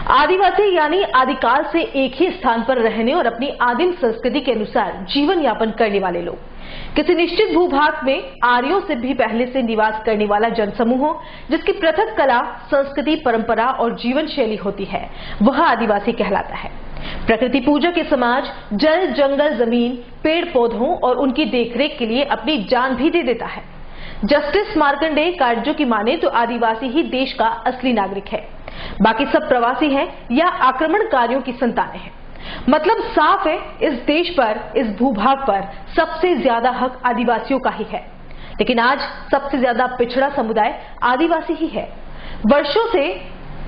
आदिवासी यानी आदिकाल से एक ही स्थान पर रहने और अपनी आदिम संस्कृति के अनुसार जीवन यापन करने वाले लोग। किसी निश्चित भूभाग में आर्यों से भी पहले से निवास करने वाला जनसमूह जिसकी पृथक कला, संस्कृति, परंपरा और जीवन शैली होती है, वह आदिवासी कहलाता है। प्रकृति पूजक ये समाज जल, जंगल, जमीन, पेड़ पौधों और उनकी देखरेख के लिए अपनी जान भी दे देता है। जस्टिस मार्कंडेय कार्जो की माने तो आदिवासी ही देश का असली नागरिक है, बाकी सब प्रवासी हैं या आक्रमणकारियों की संतानें हैं। मतलब साफ है, इस देश पर, इस भूभाग पर सबसे ज्यादा हक आदिवासियों का ही है। लेकिन आज सबसे ज्यादा पिछड़ा समुदाय आदिवासी ही है। वर्षों से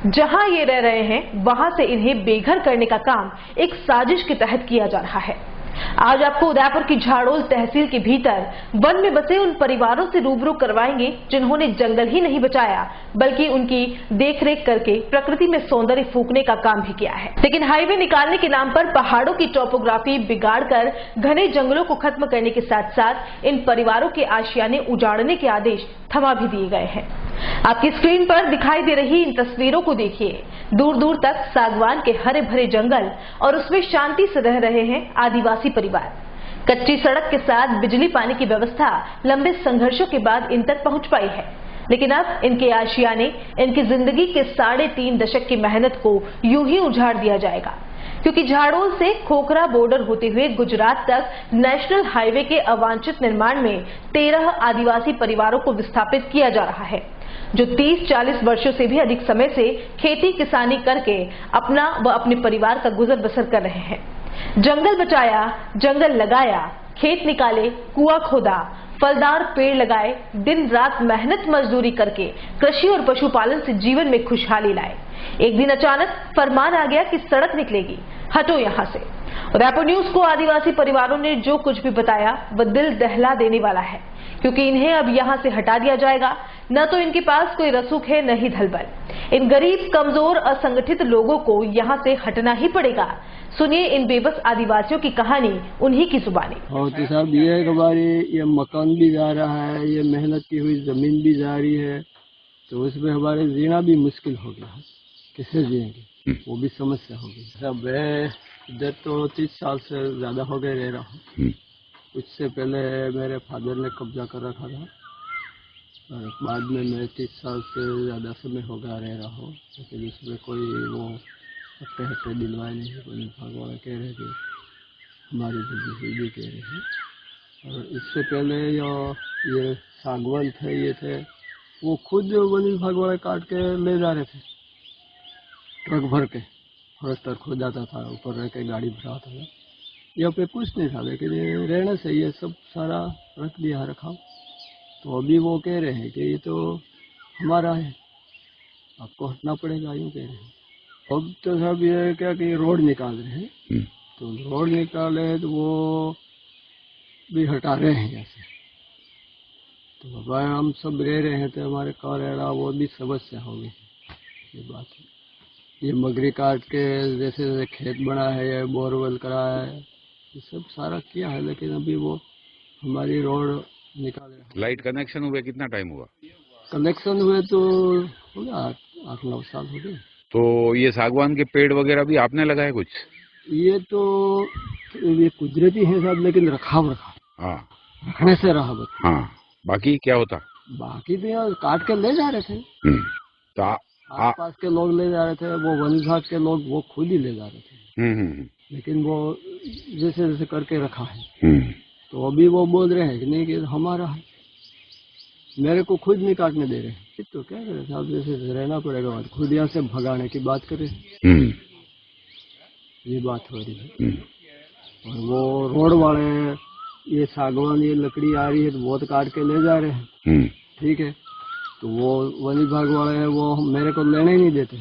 जहां ये रह रहे हैं, वहां से इन्हें बेघर करने का काम एक साजिश के तहत किया जा रहा है। आज आपको उदयपुर की झाड़ोल तहसील के भीतर वन में बसे उन परिवारों से रूबरू करवाएंगे जिन्होंने जंगल ही नहीं बचाया बल्कि उनकी देखरेख करके प्रकृति में सौंदर्य फूंकने का काम भी किया है। लेकिन हाईवे निकालने के नाम पर पहाड़ों की टोपोग्राफी बिगाड़कर घने जंगलों को खत्म करने के साथ साथ इन परिवारों के आशियाने उजाड़ने के आदेश थमा भी दिए गए हैं। आपकी स्क्रीन पर दिखाई दे रही इन तस्वीरों को देखिए। दूर दूर तक सागवान के हरे भरे जंगल और उसमें शांति से रह रहे हैं आदिवासी परिवार। कच्ची सड़क के साथ बिजली पानी की व्यवस्था लंबे संघर्षों के बाद इन तक पहुंच पाई है। लेकिन अब इनके आशियाने, इनकी जिंदगी के 3.5 दशक की मेहनत को यूं ही उजाड़ दिया जाएगा, क्योंकि झाड़ोल से खोखरा बॉर्डर होते हुए गुजरात तक नेशनल हाईवे के अवांछित निर्माण में 13 आदिवासी परिवारों को विस्थापित किया जा रहा है, जो 30-40 वर्षों से भी अधिक समय से खेती किसानी करके अपना व अपने परिवार का गुजर बसर कर रहे हैं। जंगल बचाया, जंगल लगाया, खेत निकाले, कुआं खोदा, फलदार पेड़ लगाए, दिन रात मेहनत मजदूरी करके कृषि और पशुपालन से जीवन में खुशहाली लाए। एक दिन अचानक फरमान आ गया कि सड़क निकलेगी, हटो यहां से। उदयपुर न्यूज को आदिवासी परिवारों ने जो कुछ भी बताया वह दिल दहला देने वाला है, क्योंकि इन्हें अब यहां से हटा दिया जाएगा। न तो इनके पास कोई रसूख है, न ही धलबल। इन गरीब, कमजोर, असंगठित लोगों को यहां से हटना ही पड़ेगा। सुनिए इन बेबस आदिवासियों की कहानी उन्हीं की जुबानी। और तो साहब ये हमारी ये मकान भी जा रहा है, ये मेहनत की हुई जमीन भी जा रही है, तो उसमें हमारे जीना भी मुश्किल हो गया है। कैसे जिएंगे, वो भी समस्या हो गई। साहब मैं इधर तो 30 साल से ज्यादा हो गए रह रहा हूँ। उससे पहले मेरे फादर ने कब्जा कर रखा था और बाद में मैं 30 साल से ज्यादा समय हो गया रह रहा हूँ। लेकिन उसमें कोई वो हफ्ते दिलवाए नहीं। कोई भगवान कह रहे थे, हमारी भी कह रहे हैं। और इससे पहले ये सागवान थे, ये थे, वो खुद वन विभाग वाले काट के ले जा रहे थे ट्रक भर के। फॉरेस्टर खुद जाता था, ऊपर रह के गाड़ी भराता था। यहाँ पे कुछ नहीं था, लेकिन ये रहने से ये सब सारा रख दिया रखा। तो अभी वो कह रहे हैं कि ये तो हमारा है, आपको हटना पड़ेगा, यूँ कह रहे हैं। अब तो सब ये क्या कि रोड निकाल रहे हैं, तो रोड निकाले तो वो भी हटा रहे हैं यहाँ से। तो अब हम सब रह रहे हैं तो हमारे कार्यालय वो भी समस्या हो गई। ये बात है, ये मगरी काट के जैसे खेत बना है, ये बोरवेल करा है, ये सब सारा किया है, लेकिन अभी वो हमारी रोड निकाल रहे हैं। लाइट कनेक्शन हुए कितना टाइम हुआ? कनेक्शन हुए तो हो गया 8-9 साल हो गए। तो ये सागवान के पेड़ वगैरह भी आपने लगाए कुछ? ये तो ये कुदरती है साहब, लेकिन रखा। हाँ, रखने से रहा बस। हाँ, बाकी क्या होता? बाकी तो यार काट के ले जा रहे थे। तो आसपास के लोग ले जा रहे थे, वो वन विभाग के लोग वो खुद ही ले जा रहे थे। लेकिन वो जैसे जैसे करके रखा है। तो अभी वो बोल रहे हैं कि नहीं कि हमारा है, मेरे को खुद नहीं काटने दे रहे हैं। तो क्या करें साहब, जैसे रहना पड़ेगा। खुद यहाँ से भगाने की बात करें, ये बात हो रही है। और वो रोड वाले ये सागवान, ये लकड़ी आ रही है तो वो तो काट के ले जा रहे हैं, ठीक है। तो वो वन विभाग वाले हैं, वो मेरे को लेने ही नहीं देते।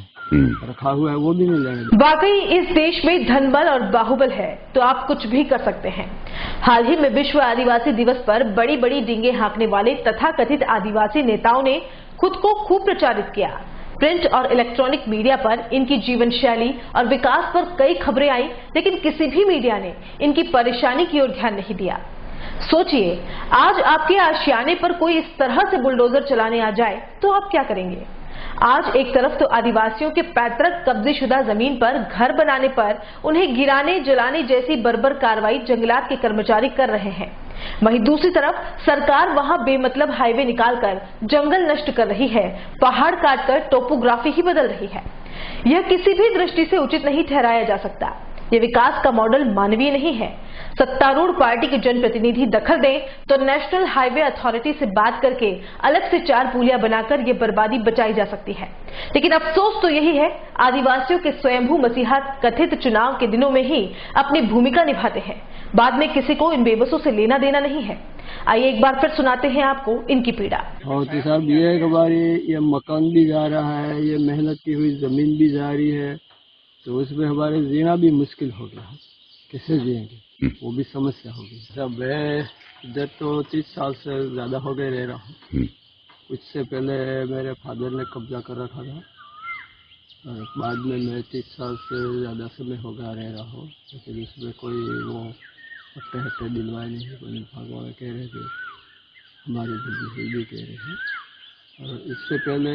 रखा हुआ है वो भी नहीं लेने देते। वाकई इस देश में धनबल और बाहुबल है तो आप कुछ भी कर सकते हैं। हाल ही में विश्व आदिवासी दिवस पर बड़ी बड़ी डींगे हाँकने वाले तथाकथित आदिवासी नेताओं ने खुद को खूब प्रचारित किया। प्रिंट और इलेक्ट्रॉनिक मीडिया पर इनकी जीवन शैली और विकास पर कई खबरें आई, लेकिन किसी भी मीडिया ने इनकी परेशानी की ओर ध्यान नहीं दिया। सोचिए, आज आपके आशियाने पर कोई इस तरह से बुलडोजर चलाने आ जाए तो आप क्या करेंगे? आज एक तरफ तो आदिवासियों के पैतृक कब्जेशुदा जमीन पर घर बनाने पर उन्हें गिराने जलाने जैसी बर्बर कार्रवाई जंगलात के कर्मचारी कर रहे हैं, वहीं दूसरी तरफ सरकार वहां बेमतलब हाईवे निकालकर जंगल नष्ट कर रही है, पहाड़ काटकर टोपोग्राफी ही बदल रही है। यह किसी भी दृष्टि से उचित नहीं ठहराया जा सकता। ये विकास का मॉडल मानवीय नहीं है। सत्तारूढ़ पार्टी के जनप्रतिनिधि दखल दें तो नेशनल हाईवे अथॉरिटी से बात करके अलग से 4 पुलियां बनाकर ये बर्बादी बचाई जा सकती है। लेकिन अफसोस तो यही है, आदिवासियों के स्वयंभू मसीहा कथित चुनाव के दिनों में ही अपनी भूमिका निभाते हैं, बाद में किसी को इन बेबसों से लेना देना नहीं है। आइए एक बार फिर सुनाते हैं आपको इनकी पीड़ा। और तो साहब ये एक बार ये मकान भी जा रहा है, ये मेहनत की हुई जमीन भी जा रही है, तो उसमें हमारे जीना भी मुश्किल हो गया है। कैसे जिएंगे वो भी समस्या होगी। सब मैं इधर तो 30 साल से ज्यादा हो गए रह रहा हूँ। कुछ से पहले मेरे फादर ने कब्जा कर रखा था और बाद में मैं 30 साल से ज्यादा समय हो गया रह रहा हूँ, लेकिन उसमें कोई वो हट्टे दिलवाए नहीं। कोई भगवान कह रहे थे, हमारे बुजुर्ग भी कह रहे हैं। और इससे पहले